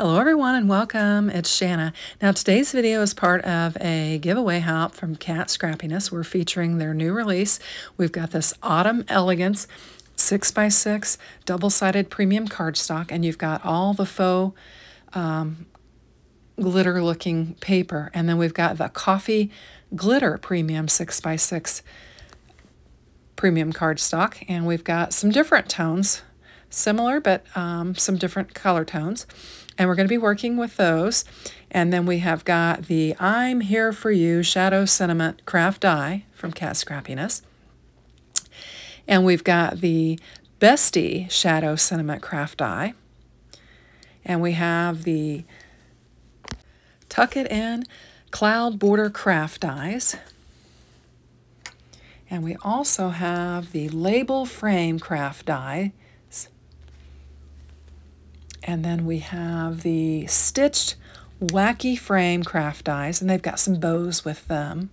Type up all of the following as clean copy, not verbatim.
Hello everyone and welcome, it's Shanna. Now today's video is part of a giveaway help from Kat Scrappiness. We're featuring their new release. We've got this Autumn Elegance 6x6 double-sided premium cardstock, and you've got all the faux glitter looking paper, and then we've got the coffee glitter premium 6x6 premium cardstock, and we've got some different tones, similar but some different color tones. And we're going to be working with those. And then we have got the I'm Here For You Shadow Sentiment Craft Die from Kat Scrappiness. And we've got the Bestie Shadow Sentiment Craft Die. And we have the Tuck It In Cloud Border Craft Dies. And we also have the Label Frame Craft Die. And then we have the Stitched Wacky Frame Craft Dies, and they've got some bows with them.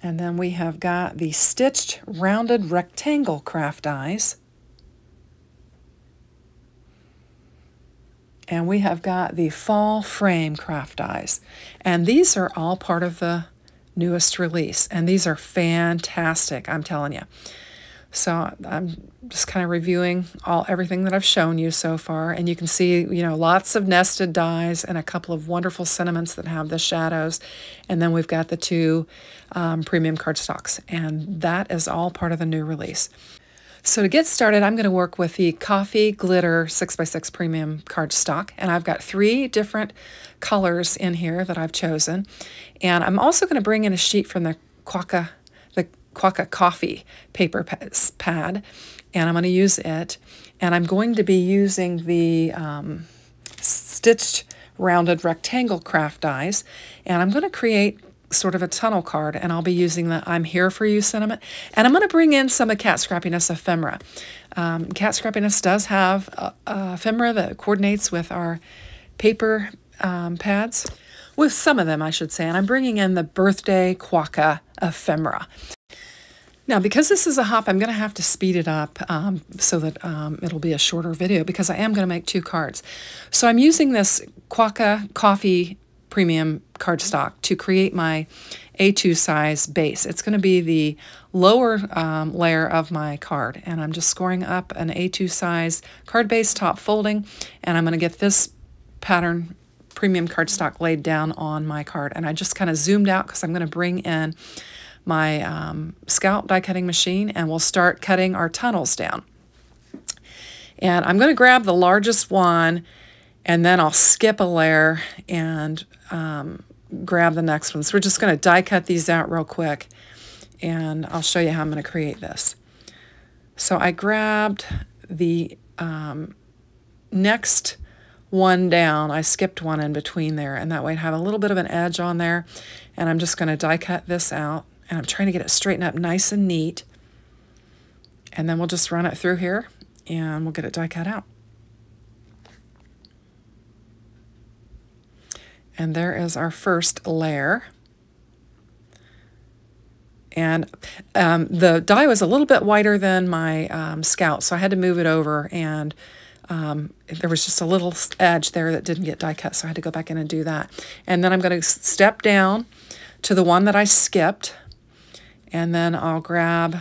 And then we have got the Stitched Rounded Rectangle Craft Dies. And we have got the Fall Frame Craft Dies. And these are all part of the newest release, and these are fantastic, I'm telling you. So I'm just kind of reviewing everything that I've shown you so far, and you can see, lots of nested dies and a couple of wonderful sentiments that have the shadows, and then we've got the two premium cardstocks, and that is all part of the new release. So to get started, I'm going to work with the Coffee Glitter 6x6 premium cardstock, and I've got 3 different colors in here that I've chosen, and I'm also going to bring in a sheet from the Wacky Coffee paper pad, and I'm going to use it, and I'm going to be using the Stitched Rounded Rectangle Craft Dies, and I'm going to create sort of a tunnel card, and I'll be using the I'm Here For You sentiment, and I'm going to bring in some of Kat Scrappiness ephemera. Kat Scrappiness does have ephemera that coordinates with our paper pads, with some of them I should say, and I'm bringing in the Birthday Wacky ephemera. Now, because this is a hop, I'm going to have to speed it up so that it'll be a shorter video, because I am going to make 2 cards. So I'm using this Wacky Coffee Premium cardstock to create my A2 size base. It's going to be the lower layer of my card, and I'm just scoring up an A2 size card base, top folding, and I'm going to get this pattern premium cardstock laid down on my card. And I just kind of zoomed out because I'm going to bring in my scalp die cutting machine, and we'll start cutting our tunnels down. And I'm going to grab the largest one, and then I'll skip a layer and grab the next one. So we're just going to die cut these out real quick, and I'll show you how I'm going to create this. So I grabbed the next one down. I skipped one in between there, and that way I have a little bit of an edge on there, and I'm just going to die cut this out. And I'm trying to get it straightened up nice and neat. And then we'll just run it through here, and we'll get it die cut out. And there is our first layer. And the die was a little bit wider than my scout, so I had to move it over, and there was just a little edge there that didn't get die cut, so I had to go back in and do that. And then I'm going to step down to the one that I skipped, and then I'll grab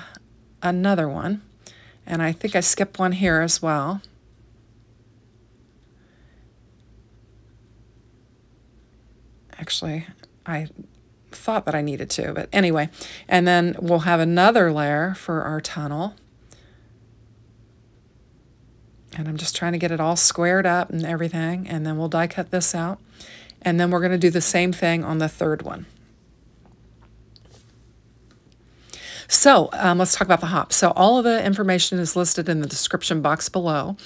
another one, and I think I skipped one here as well. Actually, I thought that I needed to, but anyway. And then we'll have another layer for our tunnel. And I'm just trying to get it all squared up and everything, and then we'll die cut this out. And then we're going to do the same thing on the third one. So let's talk about the hop. So all of the information is listed in the description box below.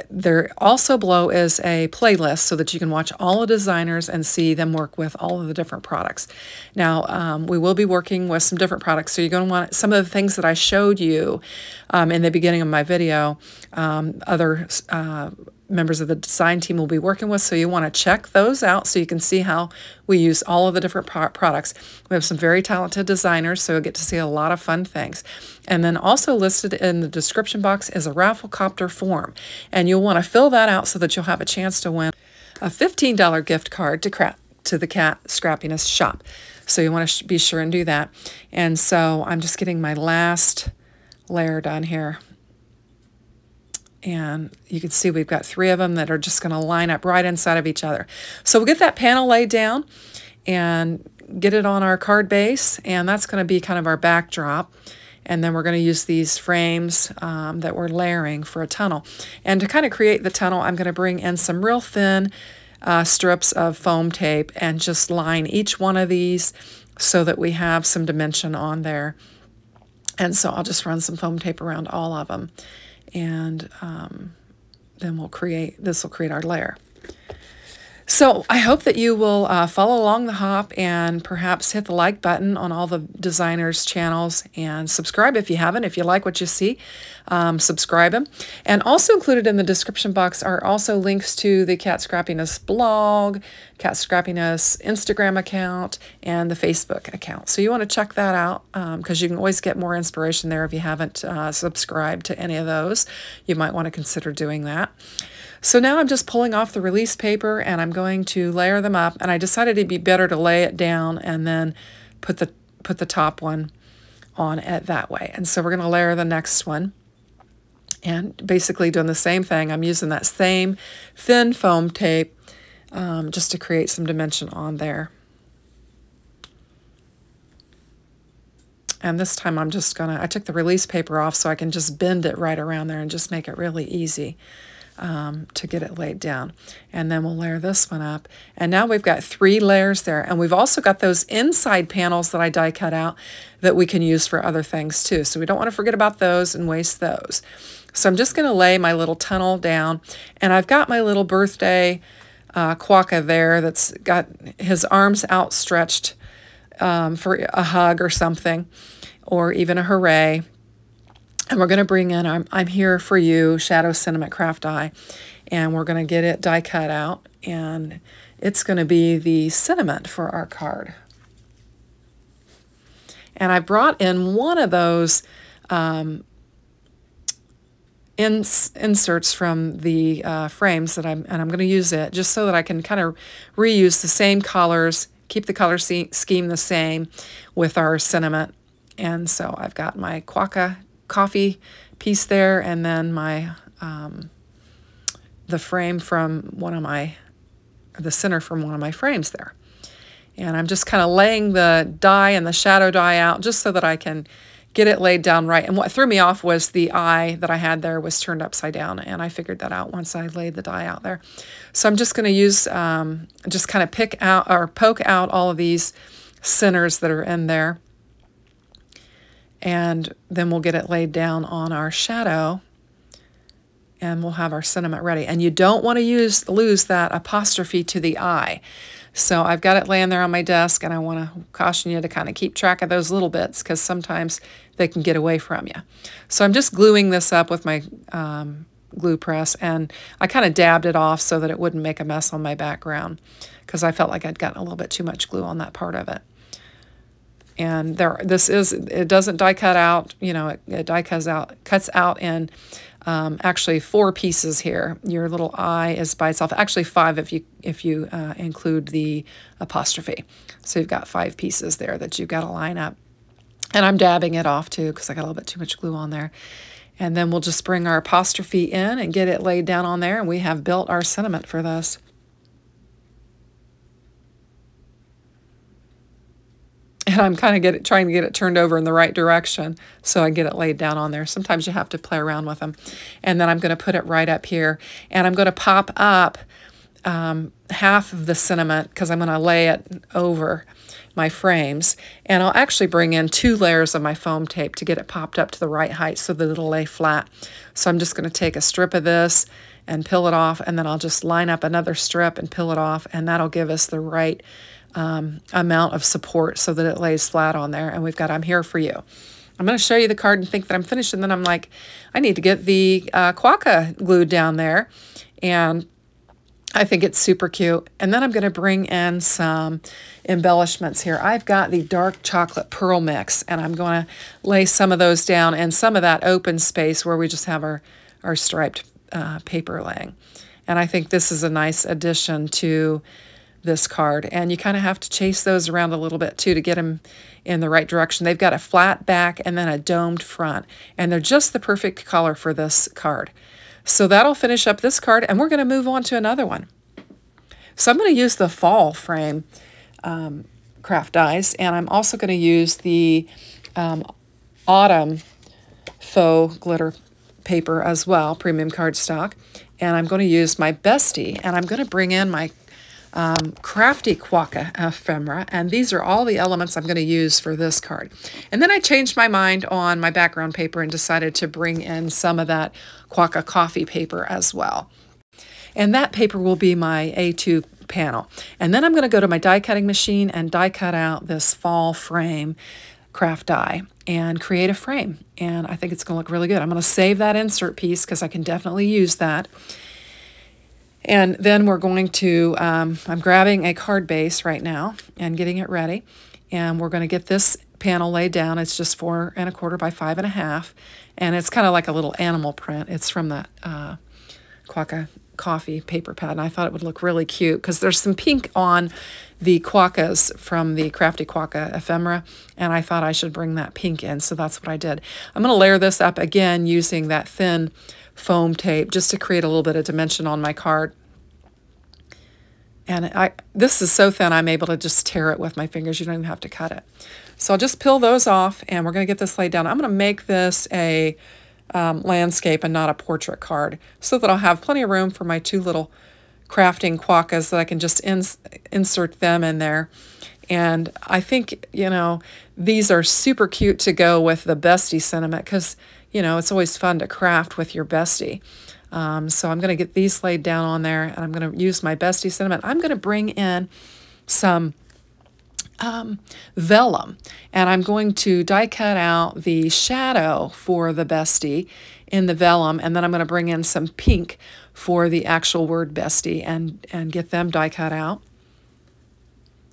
There also below is a playlist so that you can watch all the designers and see them work with all of the different products. Now, we will be working with some different products, so you're going to want some of the things that I showed you in the beginning of my video, other members of the design team will be working with. So you want to check those out so you can see how we use all of the different products. We have some very talented designers, so you'll get to see a lot of fun things. And then also listed in the description box is a Rafflecopter form. And you'll want to fill that out so that you'll have a chance to win a $15 gift card to the Kat Scrappiness shop. So you want to be sure and do that. And so I'm just getting my last layer done here. And you can see we've got 3 of them that are just going to line up right inside of each other. So we'll get that panel laid down and get it on our card base, and that's going to be kind of our backdrop. And then we're going to use these frames that we're layering for a tunnel. And to kind of create the tunnel, I'm going to bring in some real thin strips of foam tape and just line each one of these so that we have some dimension on there. And so I'll just run some foam tape around all of them. And then this will create our layer. So I hope that you will follow along the hop and perhaps hit the like button on all the designers' channels and subscribe if you haven't. If you like what you see, subscribe them. And also included in the description box are also links to the Kat Scrappiness blog, Kat Scrappiness Instagram account, and the Facebook account. So you want to check that out because you can always get more inspiration there if you haven't subscribed to any of those. You might want to consider doing that. So now I'm just pulling off the release paper and I'm going to layer them up, and I decided it'd be better to lay it down and then put the top one on it that way. And so we're going to layer the next one and basically doing the same thing. I'm using that same thin foam tape just to create some dimension on there. And this time I'm just I took the release paper off so I can just bend it right around there and just make it really easy to get it laid down. And then we'll layer this one up. And now we've got 3 layers there. And we've also got those inside panels that I die cut out that we can use for other things too. So we don't want to forget about those and waste those. So I'm just going to lay my little tunnel down. And I've got my little birthday quokka there that's got his arms outstretched for a hug or something, or even a hooray. And we're going to bring in I'm Here For You Shadow Sentiment Craft Die, and we're going to get it die cut out, and it's going to be the sentiment for our card. And I brought in one of those inserts from the frames that I'm going to use it just so that I can kind of reuse the same colors, keep the color scheme the same with our sentiment. And so I've got my quokka coffee piece there, and then my the frame from the center from one of my frames there. And I'm just kind of laying the die and the shadow die out just so that I can get it laid down right. And what threw me off was the eye that I had there was turned upside down, and I figured that out once I laid the die out there. So I'm just going to use just kind of pick out or poke out all of these centers that are in there. And then we'll get it laid down on our shadow, and we'll have our sentiment ready. And you don't want to lose that apostrophe to the I. So I've got it laying there on my desk, and I want to caution you to kind of keep track of those little bits because sometimes they can get away from you. So I'm just gluing this up with my glue press, and I kind of dabbed it off so that it wouldn't make a mess on my background because I felt like I'd gotten a little bit too much glue on that part of it. And it doesn't die cut out, you know, it die cuts out in actually 4 pieces here. Your little I is by itself, actually 5 if you include the apostrophe. So you've got 5 pieces there that you've got to line up. And I'm dabbing it off too because I got a little bit too much glue on there. And then we'll just bring our apostrophe in and get it laid down on there, and we have built our sentiment for this. And I'm kind of trying to get it turned over in the right direction so I get it laid down on there. Sometimes you have to play around with them. And then I'm going to put it right up here. And I'm going to pop up half of the sentiment because I'm going to lay it over my frames. And I'll actually bring in 2 layers of my foam tape to get it popped up to the right height so that it'll lay flat. So I'm just going to take a strip of this and peel it off, and then I'll just line up another strip and peel it off, and that'll give us the right amount of support so that it lays flat on there. And we've got I'm Here For You. I'm going to show you the card and think that I'm finished, and then I'm like, I need to get the quokka glued down there, and I think it's super cute. And then I'm going to bring in some embellishments here. I've got the dark chocolate pearl mix, and I'm going to lay some of those down and some of that open space where we just have our striped paper laying. And I think this is a nice addition to this card. And you kind of have to chase those around a little bit too to get them in the right direction. They've got a flat back and then a domed front, and they're just the perfect color for this card. So that'll finish up this card, and we're going to move on to another one. So I'm going to use the fall frame craft dies, and I'm also going to use the autumn faux glitter paper as well, premium cardstock. And I'm going to use my Bestie, and I'm going to bring in my crafty quokka ephemera, and these are all the elements I'm going to use for this card. And then I changed my mind on my background paper and decided to bring in some of that quokka coffee paper as well. And that paper will be my A2 panel. And then I'm going to go to my die cutting machine and die cut out this fall frame craft die and create a frame. And I think it's going to look really good. I'm going to save that insert piece because I can definitely use that. And then we're going to, I'm grabbing a card base right now and getting it ready. And we're going to get this panel laid down. It's just 4 1/4 by 5 1/2. And it's kind of like a little animal print. It's from the quokka coffee paper pad. And I thought it would look really cute because there's some pink on the quokkas from the Crafty Quokka ephemera. And I thought I should bring that pink in. So that's what I did. I'm going to layer this up again using that thin foam tape just to create a little bit of dimension on my card. And this is so thin I'm able to just tear it with my fingers. You don't even have to cut it. So I'll just peel those off, and we're going to get this laid down. I'm going to make this a landscape and not a portrait card so that I'll have plenty of room for my 2 little crafting quokkas that I can just insert them in there. And I think, you know, these are super cute to go with the Bestie sentiment because, you know, it's always fun to craft with your bestie. So I'm going to get these laid down on there, and I'm going to use my Bestie sentiment. I'm going to bring in some vellum, and I'm going to die cut out the shadow for the Bestie in the vellum, and then I'm going to bring in some pink for the actual word Bestie and get them die cut out.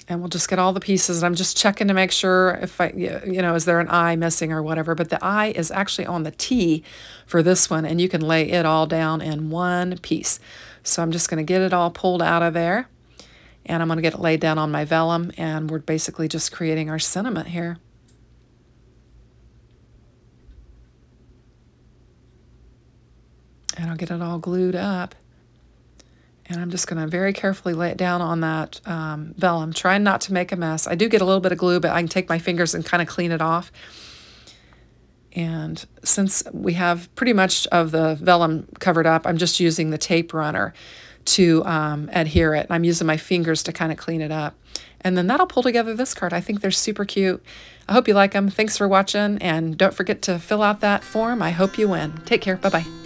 And we'll just get all the pieces. And I'm just checking to make sure if you know, is there an eye missing or whatever. But the eye is actually on the T for this one, and you can lay it all down in one piece. So I'm just going to get it all pulled out of there, and I'm going to get it laid down on my vellum, and we're basically just creating our sentiment here. And I'll get it all glued up. And I'm just going to very carefully lay it down on that vellum, trying not to make a mess. I do get a little bit of glue, but I can take my fingers and kind of clean it off. And since we have pretty much of the vellum covered up, I'm just using the tape runner to adhere it. I'm using my fingers to kind of clean it up. And then that'll pull together this card. I think they're super cute. I hope you like them. Thanks for watching, and don't forget to fill out that form. I hope you win. Take care. Bye-bye.